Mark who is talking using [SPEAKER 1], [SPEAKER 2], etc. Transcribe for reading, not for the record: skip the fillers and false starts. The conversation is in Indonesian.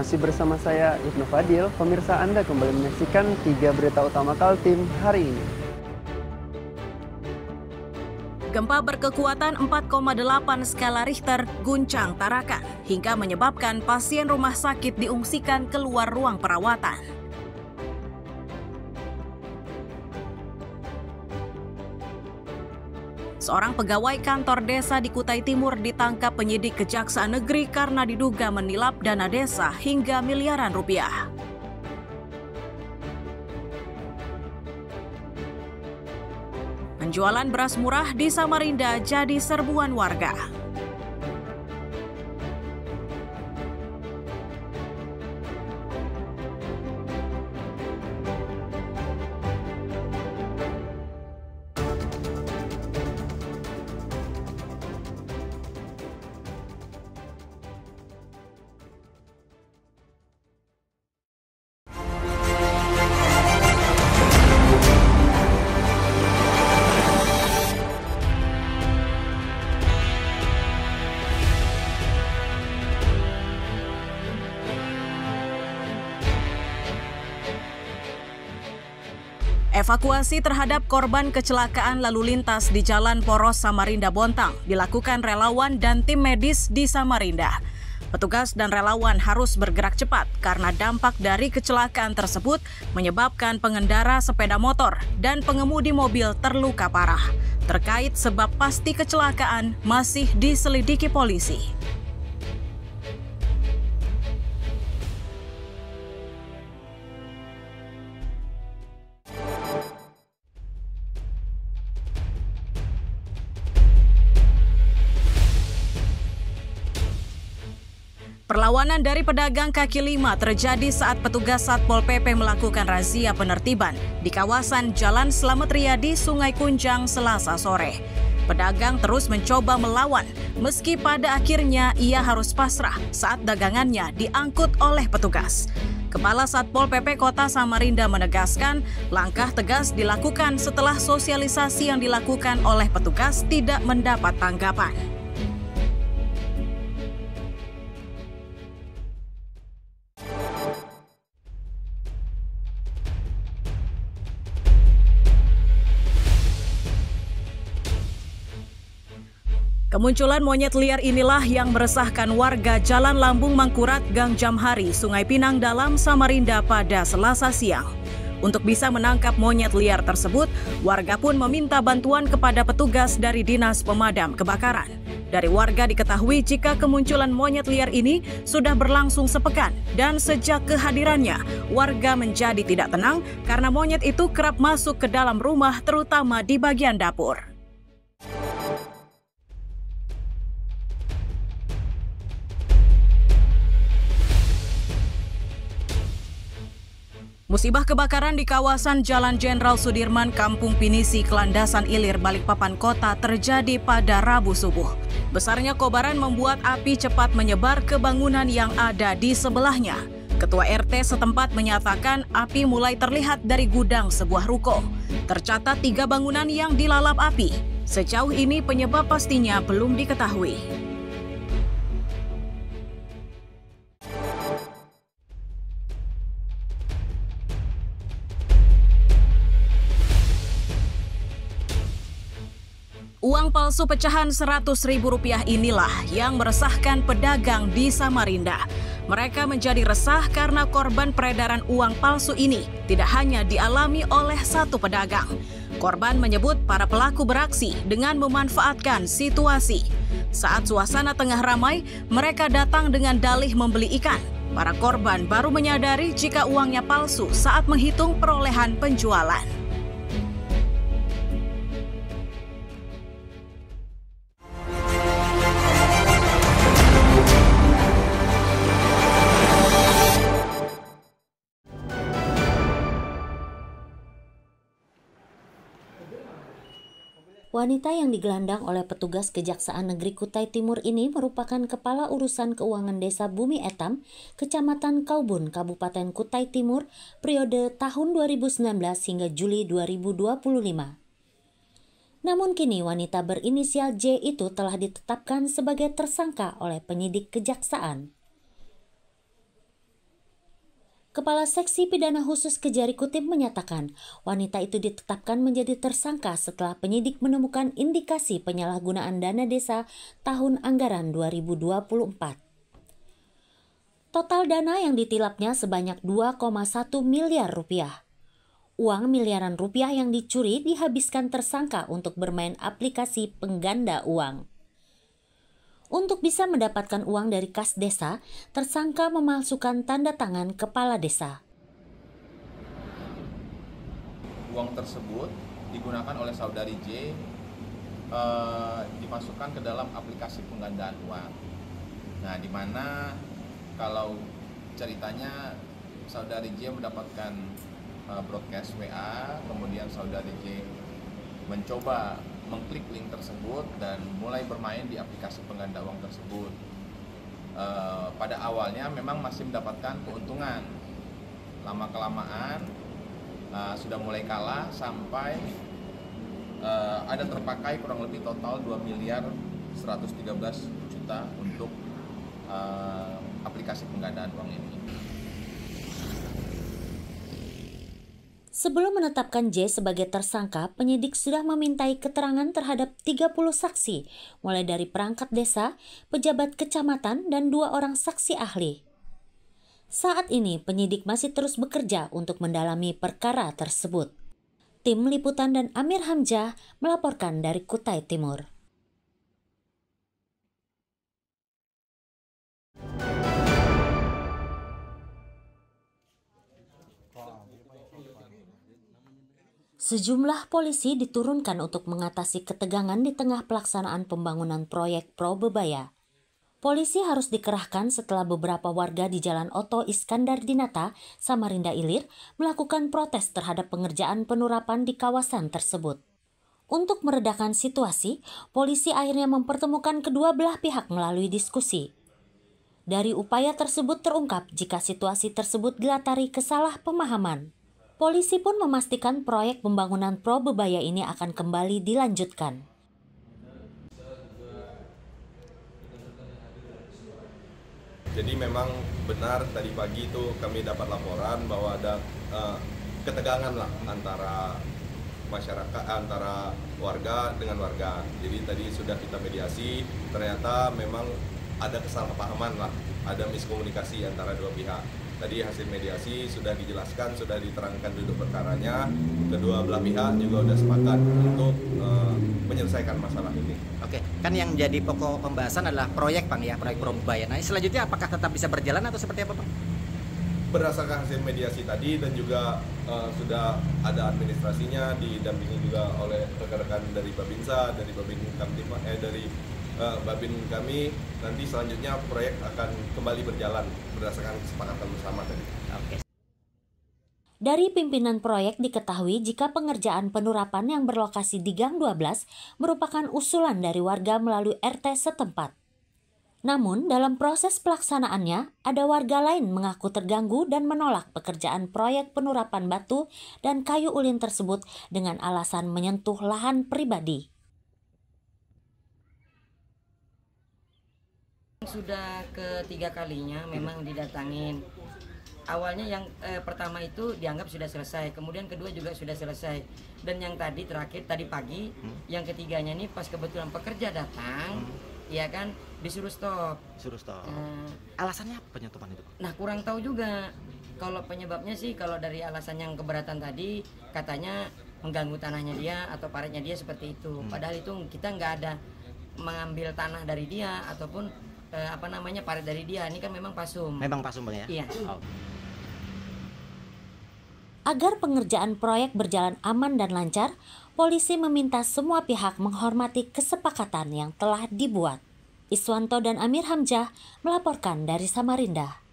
[SPEAKER 1] masih bersama saya Ibnu Fadil. Pemirsa, Anda kembali menyaksikan 3 berita utama Kaltim hari ini.
[SPEAKER 2] Gempa berkekuatan 4,8 skala Richter guncang Tarakan hingga menyebabkan pasien rumah sakit diungsikan keluar ruang perawatan. Seorang pegawai kantor desa di Kutai Timur ditangkap penyidik Kejaksaan Negeri karena diduga menilap dana desa hingga miliaran rupiah. Penjualan beras murah di Samarinda jadi serbuan warga. Evakuasi terhadap korban kecelakaan lalu lintas di Jalan Poros Samarinda Bontang dilakukan relawan dan tim medis di Samarinda. Petugas dan relawan harus bergerak cepat karena dampak dari kecelakaan tersebut menyebabkan pengendara sepeda motor dan pengemudi mobil terluka parah. Terkait sebab pasti kecelakaan masih diselidiki polisi. Perlawanan dari pedagang kaki lima terjadi saat petugas Satpol PP melakukan razia penertiban di kawasan Jalan Slamet Riyadi, Sungai Kunjang, Selasa sore. Pedagang terus mencoba melawan, meski pada akhirnya ia harus pasrah saat dagangannya diangkut oleh petugas. Kepala Satpol PP Kota Samarinda menegaskan langkah tegas dilakukan setelah sosialisasi yang dilakukan oleh petugas tidak mendapat tanggapan. Kemunculan monyet liar inilah yang meresahkan warga Jalan Lambung Mangkurat, Gang Jamhari, Sungai Pinang Dalam, Samarinda pada Selasa siang. Untuk bisa menangkap monyet liar tersebut, warga pun meminta bantuan kepada petugas dari Dinas Pemadam Kebakaran. Dari warga diketahui jika kemunculan monyet liar ini sudah berlangsung sepekan dan sejak kehadirannya, warga menjadi tidak tenang karena monyet itu kerap masuk ke dalam rumah terutama di bagian dapur. Musibah kebakaran di kawasan Jalan Jenderal Sudirman, Kampung Pinisi, Kelandasan Ilir, Balikpapan Kota terjadi pada Rabu subuh. Besarnya kobaran membuat api cepat menyebar ke bangunan yang ada di sebelahnya. Ketua RT setempat menyatakan api mulai terlihat dari gudang sebuah ruko. Tercatat 3 bangunan yang dilalap api. Sejauh ini penyebab pastinya belum diketahui. Uang palsu pecahan Rp100.000 inilah yang meresahkan pedagang di Samarinda. Mereka menjadi resah karena korban peredaran uang palsu ini tidak hanya dialami oleh satu pedagang. Korban menyebut para pelaku beraksi dengan memanfaatkan situasi. Saat suasana tengah ramai, mereka datang dengan dalih membeli ikan. Para korban baru menyadari jika uangnya palsu saat menghitung perolehan penjualan.
[SPEAKER 3] Wanita yang digelandang oleh petugas Kejaksaan Negeri Kutai Timur ini merupakan Kepala Urusan Keuangan Desa Bumi Etam, Kecamatan Kaubun, Kabupaten Kutai Timur, periode tahun 2019 hingga Juli 2025. Namun kini wanita berinisial J itu telah ditetapkan sebagai tersangka oleh penyidik kejaksaan. Kepala Seksi Pidana Khusus Kejari Kutim menyatakan wanita itu ditetapkan menjadi tersangka setelah penyidik menemukan indikasi penyalahgunaan dana desa tahun anggaran 2024. Total dana yang ditilapnya sebanyak 2,1 miliar rupiah. Uang miliaran rupiah yang dicuri dihabiskan tersangka untuk bermain aplikasi pengganda uang. Untuk bisa mendapatkan uang dari kas desa, tersangka memalsukan tanda tangan kepala desa.
[SPEAKER 4] Uang tersebut digunakan oleh saudari J, dimasukkan ke dalam aplikasi penggandaan uang. Nah, di mana kalau ceritanya saudari J mendapatkan broadcast WA, kemudian saudari J mencoba mengklik link tersebut dan mulai bermain di aplikasi pengganda uang tersebut. Pada awalnya memang masih mendapatkan keuntungan. Lama-kelamaan sudah mulai kalah sampai ada terpakai kurang lebih total 2.113.000.000 untuk aplikasi penggandaan uang ini.
[SPEAKER 3] Sebelum menetapkan J sebagai tersangka, penyidik sudah memintai keterangan terhadap 30 saksi, mulai dari perangkat desa, pejabat kecamatan, dan 2 orang saksi ahli. Saat ini, penyidik masih terus bekerja untuk mendalami perkara tersebut. Tim Liputan dan Amir Hamzah melaporkan dari Kutai Timur. Sejumlah polisi diturunkan untuk mengatasi ketegangan di tengah pelaksanaan pembangunan proyek Pro Bebaya. Polisi harus dikerahkan setelah beberapa warga di Jalan Oto Iskandar Dinata, Samarinda Ilir, melakukan protes terhadap pengerjaan penurapan di kawasan tersebut. Untuk meredakan situasi, polisi akhirnya mempertemukan kedua belah pihak melalui diskusi. Dari upaya tersebut terungkap jika situasi tersebut dilatari kesalahpahaman. Polisi pun memastikan proyek pembangunan Pro Bebaya ini akan kembali dilanjutkan.
[SPEAKER 5] Jadi memang benar tadi pagi itu kami dapat laporan bahwa ada ketegangan lah antara masyarakat, antara warga dengan warga. Jadi tadi sudah kita mediasi, ternyata memang ada kesalahpahaman lah, ada miskomunikasi antara dua pihak. Tadi hasil mediasi sudah dijelaskan, sudah diterangkan duduk perkaranya. Kedua belah pihak juga sudah sepakat untuk menyelesaikan masalah ini.
[SPEAKER 6] Oke, kan yang jadi pokok pembahasan adalah proyek, Bang, ya, proyek Pro Bebaya. Nah, selanjutnya apakah tetap bisa berjalan atau seperti apa, Bang?
[SPEAKER 5] Berdasarkan hasil mediasi tadi dan juga sudah ada administrasinya, didampingi juga oleh rekan-rekan dari Babinsa, dari Babin Kamtipmas, dari Babin kami, nanti selanjutnya proyek akan kembali berjalan berdasarkan kesepakatan bersama tadi.
[SPEAKER 6] Oke.
[SPEAKER 3] Dari pimpinan proyek diketahui jika pengerjaan penurapan yang berlokasi di Gang 12 merupakan usulan dari warga melalui RT setempat. Namun dalam proses pelaksanaannya, ada warga lain mengaku terganggu dan menolak pekerjaan proyek penurapan batu dan kayu ulin tersebut dengan alasan menyentuh lahan pribadi.
[SPEAKER 7] Sudah ketiga kalinya memang didatangin. Awalnya yang pertama itu dianggap sudah selesai, kemudian kedua juga sudah selesai. Dan yang tadi terakhir tadi pagi, yang ketiganya nih pas kebetulan pekerja datang, ya kan disuruh stop.
[SPEAKER 6] Suruh stop. Alasannya apa penyetopan itu?
[SPEAKER 7] Nah, kurang tahu juga. Kalau penyebabnya sih, kalau dari alasan yang keberatan tadi, katanya mengganggu tanahnya dia atau paretnya dia seperti itu. Padahal itu kita nggak ada mengambil tanah dari dia ataupun paret dari dia. Ini kan memang pasum.
[SPEAKER 6] Memang pasum, Bang, ya?
[SPEAKER 7] Iya.
[SPEAKER 6] Oh.
[SPEAKER 3] Agar pengerjaan proyek berjalan aman dan lancar, polisi meminta semua pihak menghormati kesepakatan yang telah dibuat. Iswanto dan Amir Hamzah melaporkan dari Samarinda.